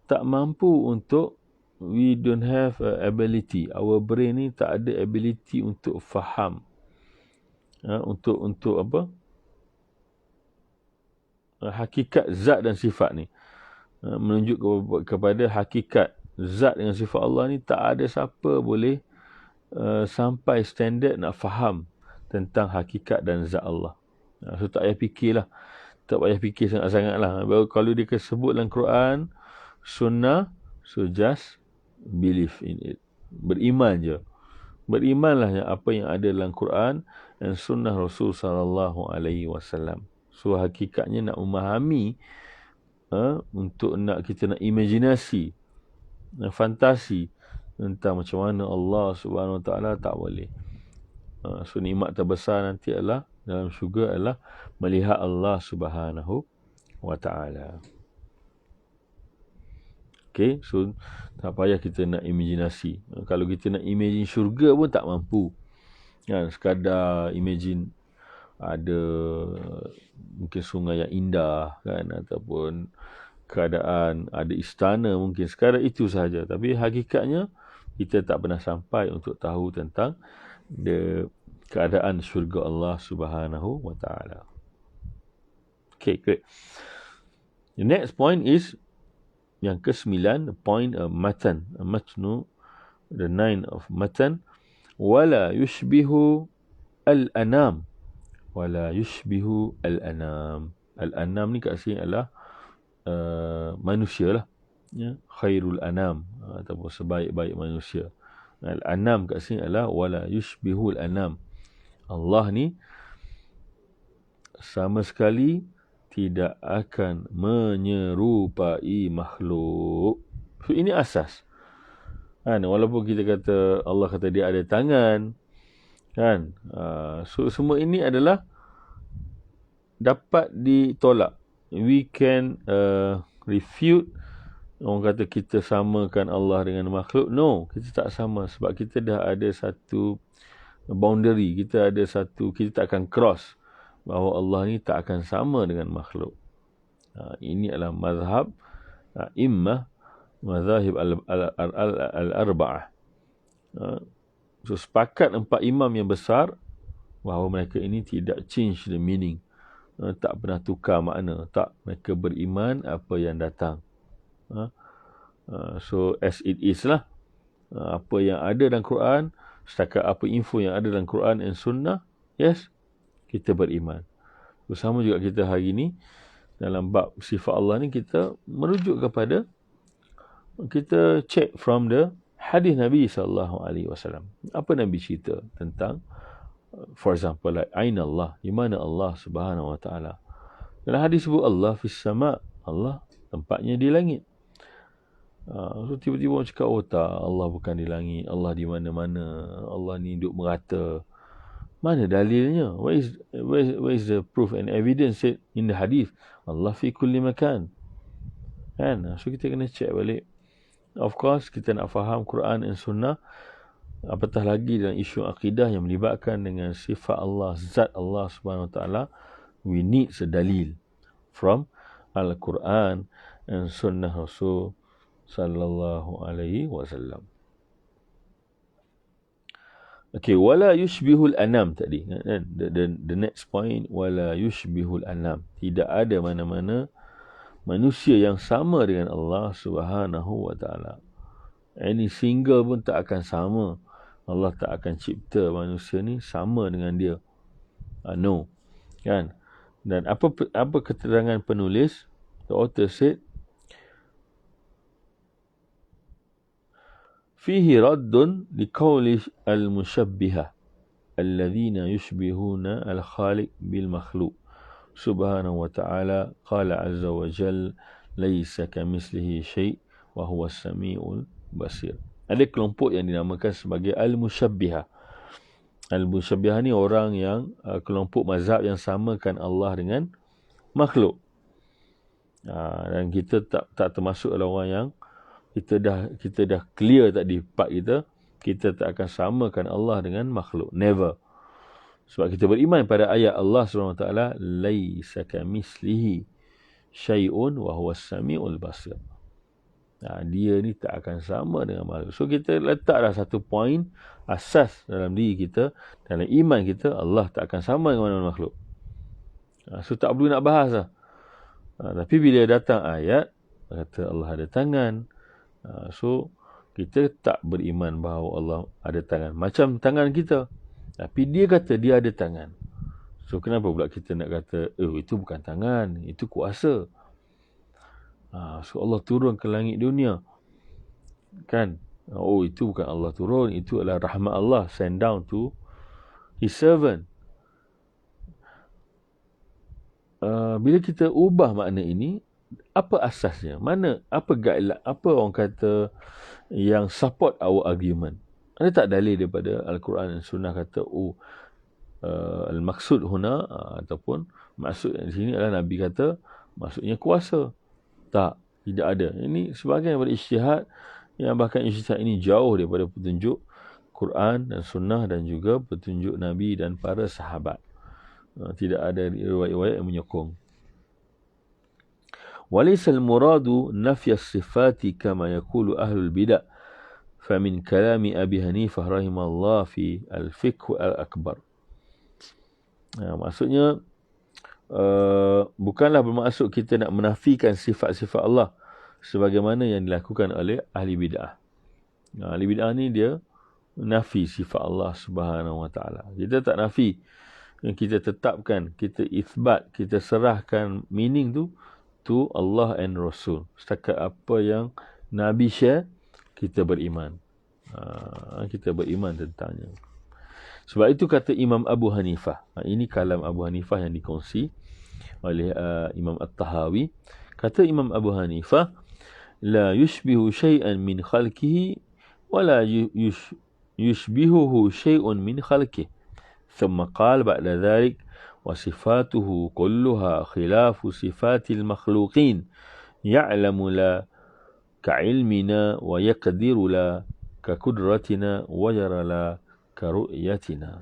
tak mampu untuk, we don't have ability, our brain ni tak ada ability untuk faham, untuk apa, hakikat zat dan sifat ni, menunjuk kepada hakikat zat dengan sifat Allah ni. Tak ada siapa boleh sampai standard nak faham tentang hakikat dan zat Allah. So tak payah fikirlah, tak payah fikir sangat-sangat lah. Kalau dia sebut dalam Quran, Sunnah, so just believe in it. Beriman je. Berimanlah yang apa yang ada dalam Quran dan Sunnah Rasul SAW. So hakikatnya nak memahami untuk kita nak imajinasi, fantasi tentang macam mana Allah Subhanahu Wa Taala, tak boleh. So nikmat terbesar nanti adalah dalam syurga adalah melihat Allah Subhanahu Wa Taala. Okay, so tak payah kita nak imajinasi. Kalau kita nak imagine syurga pun tak mampu. Kan, sekadar imagine ada mungkin sungai yang indah kan, ataupun keadaan ada istana, mungkin sekadar itu sahaja. Tapi hakikatnya kita tak pernah sampai untuk tahu tentang keadaan syurga Allah Subhanahu Wa Taala. Okay, great. The next point is yang ke-9, point matan, matnu, the 9 of matan, wala yushbihu al-anam, wala yushbihu al-anam. Al-anam ni kat sini adalah manusia lah, ya, khairul anam, ataupun sebaik-baik manusia. Al-anam kat sini adalah wala yushbihu al-anam. Allah ni sama sekali tidak akan menyerupai makhluk. So, ini asas. Kan, walaupun kita kata Allah kata dia ada tangan, kan? So semua ini adalah dapat ditolak. We can refute. Orang kata kita samakan Allah dengan makhluk. No, kita tak sama, sebab kita dah ada satu boundary. Kita tak akan cross bahawa Allah ni tak akan sama dengan makhluk. Ini adalah mazhab mazahib al-arba'ah. So sepakat 4 imam yang besar bahawa mereka ini tidak change the meaning, tak pernah tukar makna, tak, mereka beriman apa yang datang. So as it is lah, apa yang ada dalam Quran, setakat apa info yang ada dalam Quran dan Sunnah, yes, kita beriman. So, sama juga kita hari ini dalam bab sifat Allah ni, kita merujuk kepada, kita check from the hadis Nabi SAW. Apa Nabi cerita tentang, for example, like aina Allah, di mana Allah Subhanahu Wa Taala. Dalam hadis sebut Allah fis sama', Allah tempatnya di langit. So tiba-tiba orang cakap, oh tak, Allah bukan di langit, Allah di mana-mana, Allah ni duduk merata. Mana dalilnya? Where is the proof and evidence said in the hadith? Allah fi kulli makan. Kan? So kita kena check balik. Of course, kita nak faham Quran dan Sunnah, apatah lagi dalam isu akidah yang melibatkan dengan sifat Allah, zat Allah Subhanahu Wa Taala. We need sedalil from Al-Quran and Sunnah Rasul Sallallahu Alaihi Wasallam. Okay, wala yushbihul anam tadi. The next point, wala yushbihul anam. Tidak ada mana-mana manusia yang sama dengan Allah Subhanahu Wa Taala. Any single pun tak akan sama. Allah tak akan cipta manusia ni sama dengan dia. No. Kan? Dan apa keterangan penulis? The author said, فيه رد لقول المشبهة الذين يشبهون الخالق بالمخلوق سبحانه وتعالى قال عز وجل ليس كمثله شيء وهو السميع البصير. Ada kelompok yang dinamakan sebagai al-musyabbihah. Al-musyabbihah ni orang yang kelompok mazhab yang samakan Allah dengan makhluk. Dan kita tak termasuk dalam orang yang kita dah clear tadi part kita tak akan samakan Allah dengan makhluk. Never. Sebab kita beriman pada ayat Allah SWT, laisa kamithlihi syai'un wa huwas samiul basir. Dia ni tak akan sama dengan makhluk. So kita letaklah satu point asas dalam diri kita, dalam iman kita, Allah tak akan sama dengan makhluk. So tak perlu nak bahas lah. Tapi bila datang ayat kata Allah ada tangan, so kita tak beriman bahawa Allah ada tangan macam tangan kita, tapi dia kata dia ada tangan. So kenapa pula kita nak kata itu bukan tangan, itu kuasa. So Allah turun ke langit dunia, kan? Oh, itu bukan Allah turun, itu adalah rahmat Allah send down to His servant. Bila kita ubah makna ini, apa asasnya? Apa guideline? Apa orang kata yang support our argument? Ada tak dalil daripada Al-Quran dan Sunnah kata, al-maksud huna, ataupun maksud di sini adalah Nabi kata, maksudnya kuasa. Tak, tidak ada. Ini sebahagian daripada ijtihad, yang bahkan ijtihad ini jauh daripada petunjuk Quran dan Sunnah dan juga petunjuk Nabi dan para sahabat. Tidak ada riwayat-riwayat yang menyokong. وليس المراد نفي الصفات كما يقول أهل البدع فمن كلام أبي حنيفة رحمه الله في الفقه الأكبر. Maksudnya bukanlah bermaksud kita nak menafikan sifat-sifat Allah sebagaimana yang dilakukan oleh ahli bid'ah. Ahli bid'ah ni dia nafi sifat Allah Subhanahu Wa Taala. Kita tak nafi, kita tetapkan, kita ithbat, kita serahkan meaning tu to Allah and Rasul. Setakat apa yang Nabi share, kita beriman. Kita beriman tentangnya. Sebab itu kata Imam Abu Hanifah. Ini kalam Abu Hanifah yang dikongsi oleh Imam At-Tahawi. Kata Imam Abu Hanifah, la yushbihu shay'an min khalqihi wa la yushbihuhu shay'un min khalqihi. ثم قال بعد ذلك وصفاته كلها خلاف صفات المخلوقين يعلم لا كعلمنا ويقدر لا كقدرتنا ويرى لا كرؤيتنا.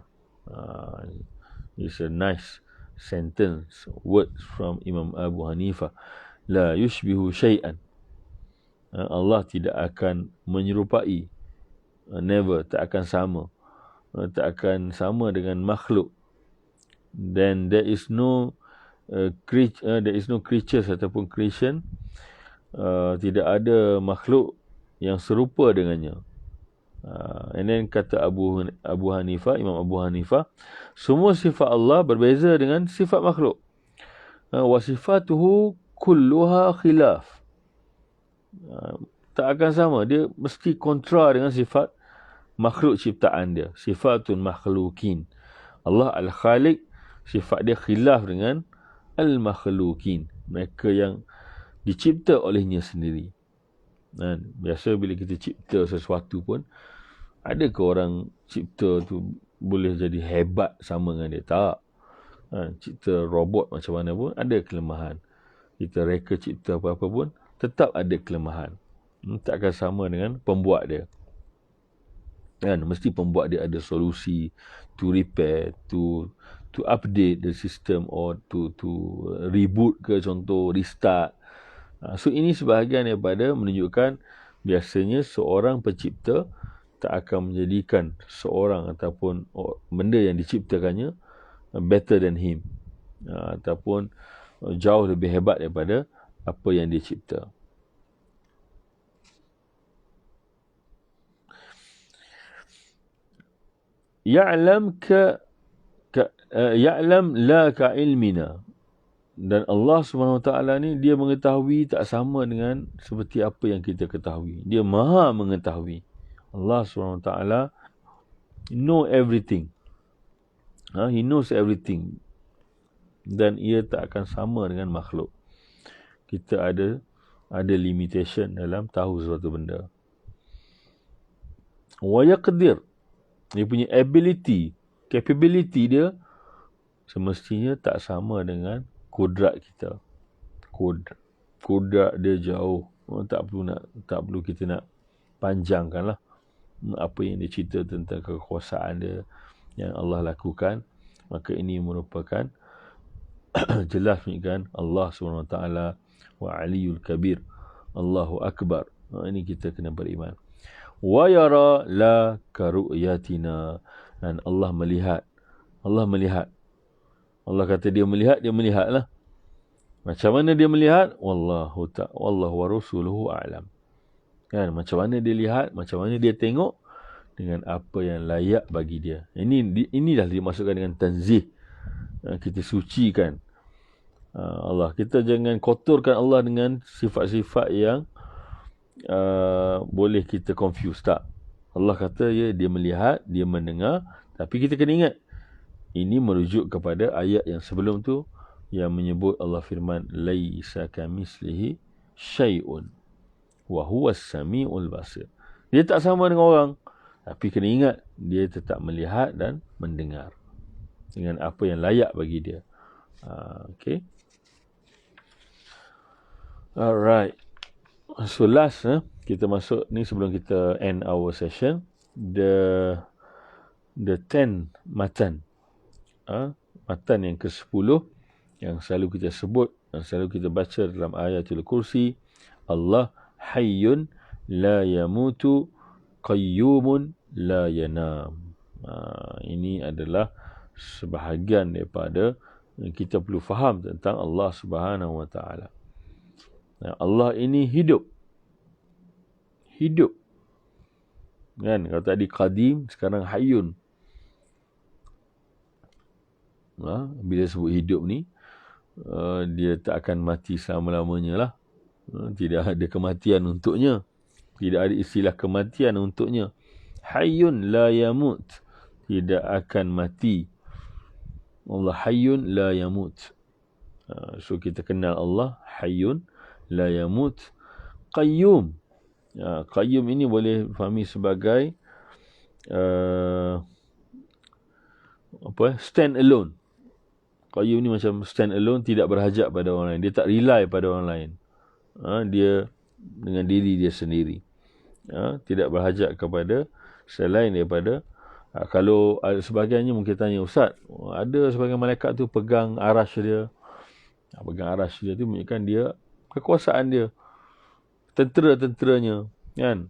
It's a nice sentence, words from Imam Abu Hanifah. La yushbihu shay'an. Allah tidak akan menyerupai, never, tak akan sama, tak akan sama dengan makhluk. Then there is no creatures ataupun creation, tidak ada makhluk yang serupa dengannya. And then kata Abu Hanifah, Imam Abu Hanifah, semua sifat Allah berbeza dengan sifat makhluk. Wa sifatuhu kulluha khilaf. Tak akan sama, dia mesti kontra dengan sifat makhluk ciptaan dia. Sifatun makhlukin. Allah Al-Khaliq, sifat dia khilaf dengan Al-Makhlukin, mereka yang dicipta olehnya sendiri. Biasa bila kita cipta sesuatu pun, adakah orang cipta tu boleh jadi hebat sama dengan dia? Tak. Cipta robot macam mana pun ada kelemahan. Kita reka cipta apa-apa pun tetap ada kelemahan. Tak akan sama dengan pembuat dia. Mesti pembuat dia ada solusi to repair, to update the system, or to reboot ke, contoh restart. So ini sebahagian daripada menunjukkan biasanya seorang pencipta tak akan menjadikan seorang ataupun benda yang diciptakannya better than him, ataupun jauh lebih hebat daripada apa yang dia cipta. Ya'lam la ka ilmina. Dan Allah SWT ni dia mengetahui tak sama dengan seperti apa yang kita ketahui. Dia maha mengetahui. Allah SWT know everything. He knows everything. Dan ia tak akan sama dengan makhluk. Kita ada limitation dalam tahu sesuatu benda. Wa yaqdir. Dia punya ability, capability dia semestinya tak sama dengan kudrat kita. Kudrat dia jauh. Tak perlu kita nak panjangkan lah apa yang dia cerita tentang kekuasaan dia yang Allah lakukan. Maka ini merupakan jelas menunjukkan Allah SWT wa aliyul kabir, Allahu akbar. Ini kita kena beriman. Wa yara la karu'yatina. Dan Allah melihat. Allah kata dia melihatlah. Macam mana dia melihat? Wallahu wa rasuluhu a'lam. Kan, macam mana dia lihat, macam mana dia tengok, dengan apa yang layak bagi dia. Inilah dimasukkan dengan tanzih. Kita sucikan Allah. Kita jangan kotorkan Allah dengan sifat-sifat yang boleh kita confuse. Tak. Allah kata dia melihat, dia mendengar, tapi kita kena ingat ini merujuk kepada ayat yang sebelum tu, yang menyebut Allah firman laisa kamitslihi syai'un wa huwas samiul basir. Dia tak sama dengan orang, tapi kena ingat dia tetap melihat dan mendengar dengan apa yang layak bagi dia. Okay. Alright. So last kita masuk ni sebelum kita end our session, the 10 matan. Matan yang ke-10 yang selalu kita sebut dan selalu kita baca dalam ayatul kursi, Allah hayyun la yamutu qayyumun la yanam. Ini adalah sebahagian daripada kita perlu faham tentang Allah Subhanahu wa taala. Allah ini hidup. Kan, kalau tadi qadim, sekarang hayyun. Bila sebut hidup ni, dia tak akan mati selama-lamanya lah. Tidak ada kematian untuknya. Tidak ada istilah kematian untuknya. Hayyun la yamut. Tidak akan mati. Allah hayyun la yamut. So kita kenal Allah hayyun la yamut. Qayyum. Qayyum ini boleh fahami sebagai stand alone. Qayyum ni macam stand alone, tidak berhajat pada orang lain. Dia tak rely pada orang lain. Dia dengan diri dia sendiri. Tidak berhajat kepada selain daripada kalau ada sebahagiannya mungkin tanya, Ustaz, ada sebahagian malaikat tu pegang arash dia. Pegang arash dia tu menunjukkan dia kekuasaan dia, tentera-tenteranya, kan?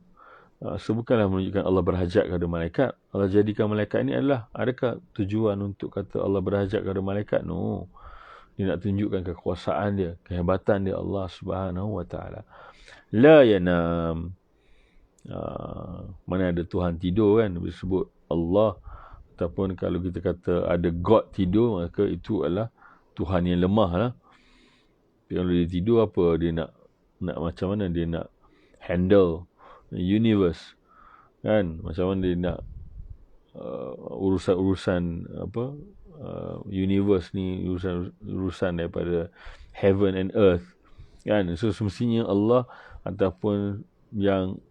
So bukanlah menunjukkan Allah berhajat kepada malaikat. Allah jadikan malaikat ini adalah, adakah tujuan untuk kata Allah berhajat kepada malaikat? No. Dia nak tunjukkan kekuasaan dia, kehebatan dia, Allah Subhanahu wa taala. La yanam. Mana ada Tuhan tidur, kan? Disebut Allah. Ataupun kalau kita kata ada God tidur, maka itu adalah Tuhan yang lemah lah. Kalau dia tidur, apa dia nak macam mana dia nak handle universe, kan? Macam mana dia nak urusan universe ni, urusan daripada heaven and earth, kan? So semestinya Allah ataupun yang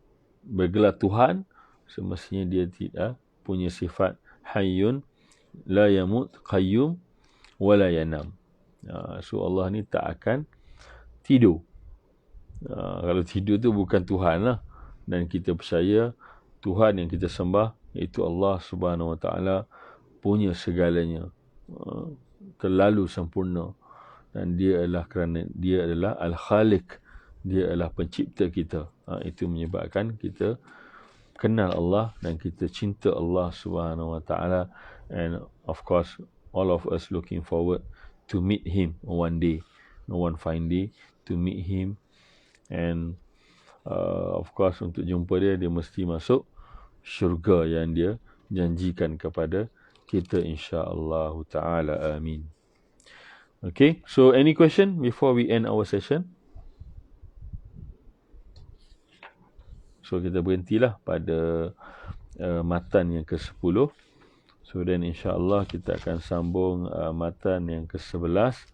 bergelar Tuhan, semestinya dia tidak punya sifat hayyun la yamut qayyum wala yanam. So Allah ni tak akan tidur. Kalau tidur tu bukan Tuhan lah. Dan kita percaya Tuhan yang kita sembah, iaitu Allah Subhanahu wa taala, punya segalanya, terlalu sempurna. Dan dia adalah kerana dia adalah Al-Khaliq, dia adalah pencipta kita. Itu menyebabkan kita kenal Allah dan kita cinta Allah Subhanahu wa taala. And of course, all of us looking forward to meet him one day, one fine day, to meet him. And of course, untuk jumpa dia mesti masuk syurga yang dia janjikan kepada kita, insya-Allah taala. Amin. Okay, so any question before we end our session? So kita berhentilah pada matan yang ke-10. So then insya-Allah kita akan sambung matan yang ke-11.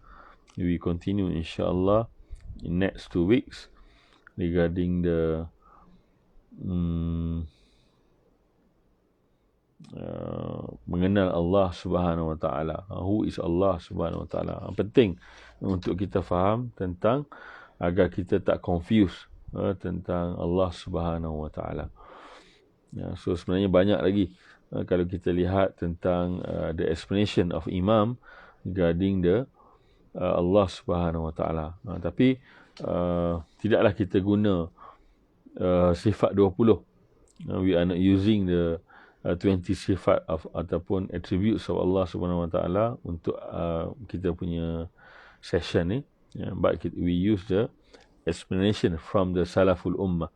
We continue insya-Allah in next 2 weeks regarding the mengenal Allah Subhanahu wa taala. Who is Allah Subhanahu wa taala? Penting untuk kita faham tentang, agar kita tak confuse tentang Allah Subhanahu wa taala. So sebenarnya banyak lagi kalau kita lihat tentang the explanation of Imam regarding the Allah Subhanahu wa taala. Tapi tidaklah kita guna sifat 20. We are not using the 20 sifat ataupun attributes of Allah Subhanahu wa taala untuk kita punya session ni. But we use the explanation from the Salaful Ummah,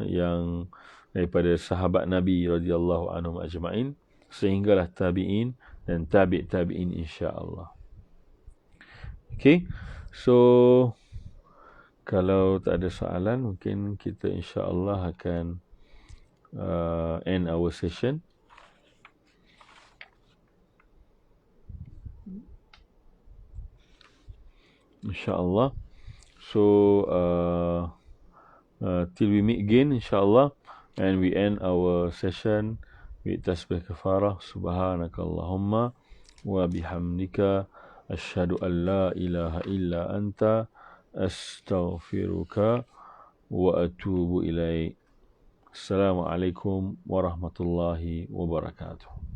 yang daripada sahabat Nabi radhiyallahu anhum ajma'in sehinggalah tabi'in dan tabi'in insya-Allah. Okay, so kalau tak ada soalan, mungkin kita insya-Allah akan end our session. insyaAllah. So till we meet again, insyaAllah, and we end our session with tasbih kafarah. Subhanakallahumma wa bihamdika asyhadu an la ilaha illa anta astaghfiruka wa atubu ilaik. Assalamualaikum warahmatullahi wabarakatuh.